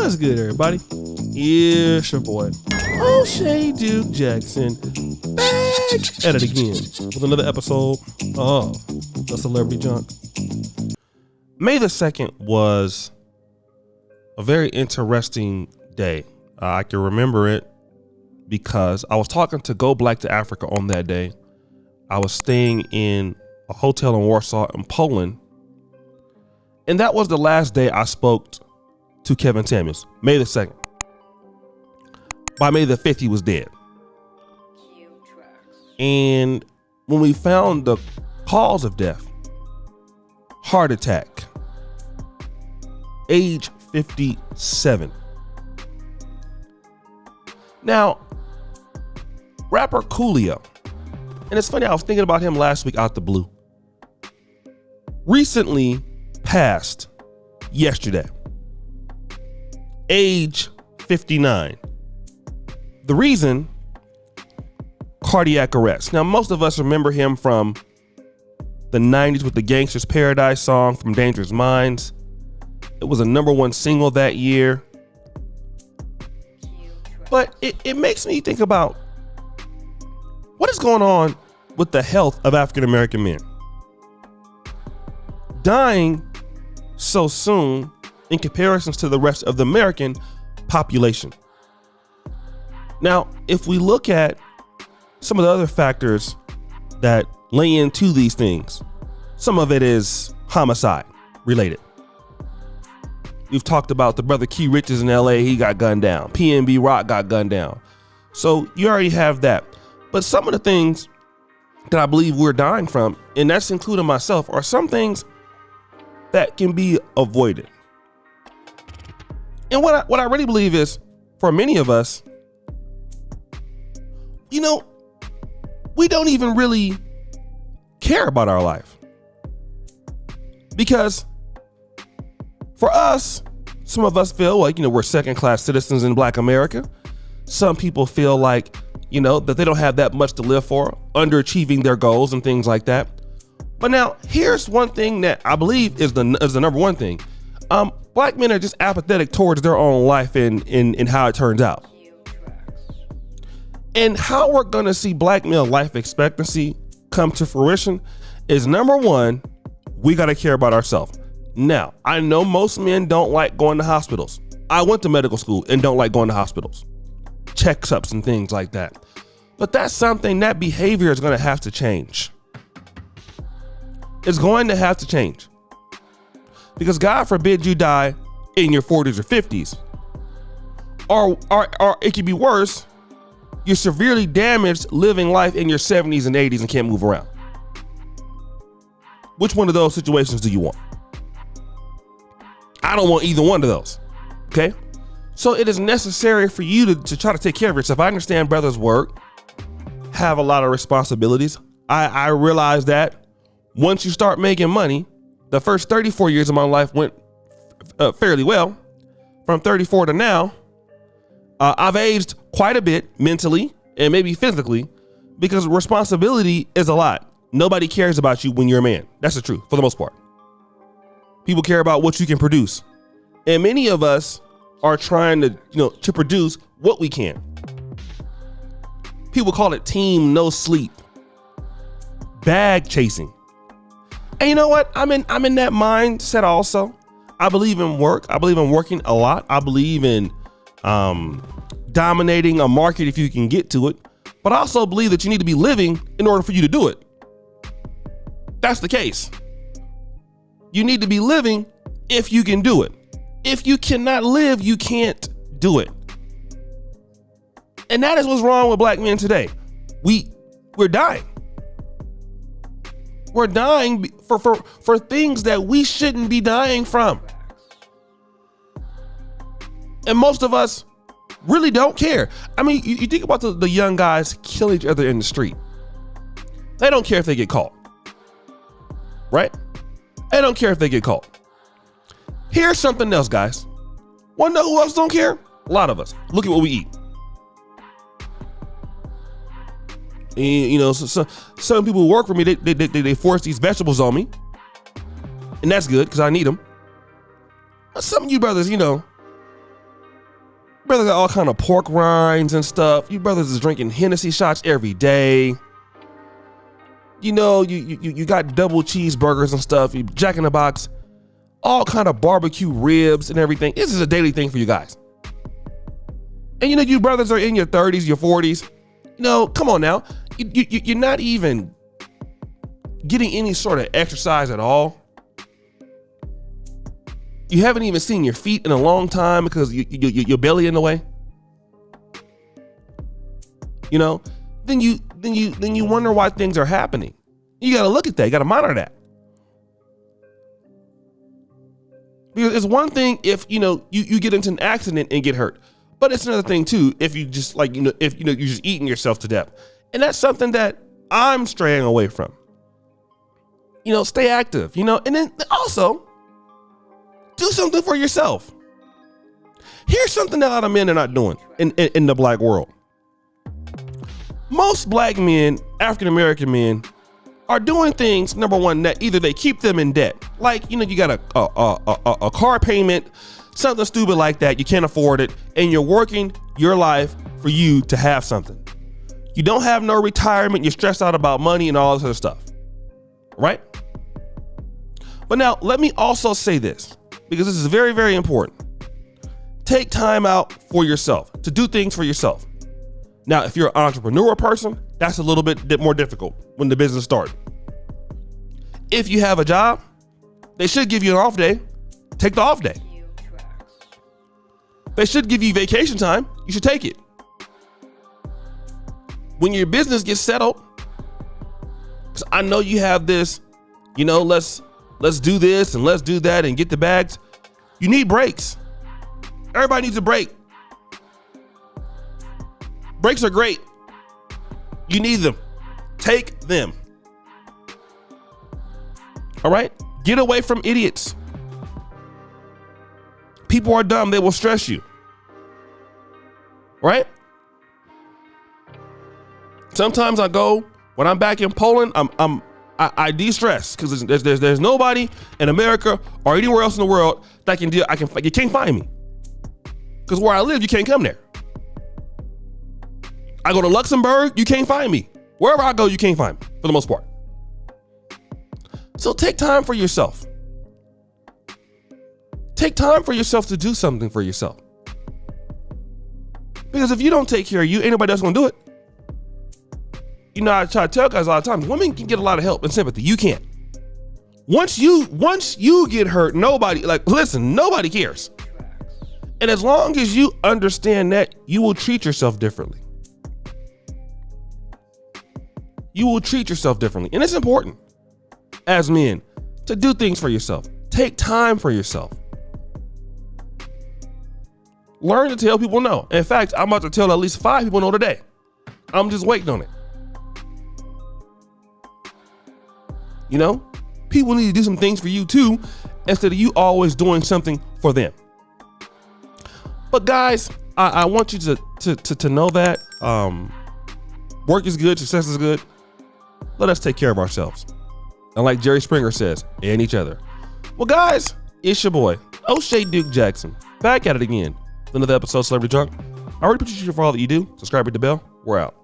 What's good, everybody? It's your boy, O'Shea Duke Jackson, back at it again with another episode of The Celebrity Junk. May the 2nd was a very interesting day. I can remember it because I was talking to Go Black to Africa on that day. I was staying in a hotel in Warsaw in Poland. And that was the last day I spoke to Kevin Samuels, May the 2nd. By May the 5th, he was dead. And when we found the cause of death, heart attack, age 57. Now, rapper Coolio, and it's funny, I was thinking about him last week out the blue, recently passed yesterday, age 59. The reason, cardiac arrest. Now, most of us remember him from the 90s with the Gangsta's Paradise song from Dangerous Minds. It was a #1 single that year. But it makes me think about what is going on with the health of African American men. Dying so soon in comparisons to the rest of the American population. Now, if we look at some of the other factors that lay into these things, some of it is homicide related. We've talked about the brother Key Richards in LA, he got gunned down. PNB Rock got gunned down. So you already have that. But some of the things that I believe we're dying from, and that's including myself, are some things that can be avoided. And what I really believe is, for many of us, we don't even really care about our life. Because for us, some of us feel like, we're second-class citizens in Black America. Some people feel like, that they don't have that much to live for, underachieving their goals and things like that. But now, here's one thing that I believe is the #1 thing. Black men are just apathetic towards their own life and how it turns out. And how we're gonna see Black male life expectancy come to fruition is #1, we gotta care about ourselves. Now, I know most men don't like going to hospitals. I went to medical school and don't like going to hospitals. Checkups and things like that. But that's something, that behavior is gonna have to change. It's going to have to change. Because God forbid you die in your 40s or 50s. Or it could be worse, you're severely damaged living life in your 70s and 80s and can't move around. Which one of those situations do you want? I don't want either one of those, okay? So it is necessary for you to try to take care of yourself. I understand brothers work, have a lot of responsibilities. I realize that once you start making money, the first 34 years of my life went fairly well. From 34 to now, I've aged quite a bit mentally and maybe physically because responsibility is a lot. Nobody cares about you when you're a man. That's the truth for the most part. People care about what you can produce. And many of us are trying to produce what we can. People call it team no sleep, bag chasing. And you know what? I'm in that mindset also. I believe in work. I believe in working a lot. I believe in dominating a market if you can get to it. But I also believe that you need to be living in order for you to do it. That's the case. You need to be living if you can do it. If you cannot live, you can't do it. And that is what's wrong with Black men today. We're dying. We're dying for things that we shouldn't be dying from. And most of us really don't care. I mean, you think about the young guys killing each other in the street. They don't care if they get caught. Right? They don't care if they get caught. Here's something else, guys. Wanna know who else don't care? A lot of us. Look at what we eat. And, so some people who work for me, they force these vegetables on me. And that's good because I need them. But some of you brothers, brother got all kind of pork rinds and stuff. You brothers is drinking Hennessy shots every day. You know, you got double cheeseburgers and stuff. You Jack in the Box, all kind of barbecue ribs and everything. This is a daily thing for you guys. And you know, you brothers are in your 30s, your 40s. You know, come on now. You're not even getting any sort of exercise at all. You haven't even seen your feet in a long time because your belly in the way. You know, then you wonder why things are happening. You got to look at that. You got to monitor that. Because it's one thing if, you know, you get into an accident and get hurt, but it's another thing too if you just like, you know, if you know you're just eating yourself to death. And that's something that I'm straying away from. You know, stay active, you know, and then also do something for yourself. Here's something that a lot of men are not doing in the black world. Most black men, African-American men, are doing things, number one, that either they keep them in debt. Like, you know, you got a car payment, something stupid like that. You can't afford it. And you're working your life for you to have something. You don't have no retirement. You're stressed out about money and all this other stuff. Right? But now let me also say this, because this is very, very important. Take time out for yourself, to do things for yourself. Now, if you're an entrepreneur person, that's a little bit more difficult when the business starts. If you have a job, they should give you an off day. Take the off day. They should give you vacation time. You should take it. When your business gets settled, because I know you have this, you know, let's do this and let's do that and get the bags. You need breaks. Everybody needs a break. Breaks are great. You need them. Take them. All right? Get away from idiots. People are dumb. They will stress you. Right? Sometimes I go, when I'm back in Poland, I de-stress because there's nobody in America or anywhere else in the world that can deal. You can't find me because where I live, you can't come there. I go to Luxembourg, you can't find me. Wherever I go, you can't find me for the most part. So take time for yourself. Take time for yourself to do something for yourself. Because if you don't take care of you, ain't nobody else gonna do it. You know, I try to tell guys a lot of times, women can get a lot of help and sympathy. You can't. Once you get hurt, nobody cares. And as long as you understand that, you will treat yourself differently. You will treat yourself differently. And it's important as men to do things for yourself. Take time for yourself. Learn to tell people no. In fact, I'm about to tell at least 5 people no today. I'm just waiting on it. You know, people need to do some things for you too, instead of you always doing something for them. But guys, I want you to know that work is good, success is good. Let us take care of ourselves. And like Jerry Springer says, and each other. Well, guys, it's your boy, O'Shea Duke Jackson, back at it again with another episode of Celebrity Drunk. I already appreciate you for all that you do. Subscribe, hit the bell. We're out.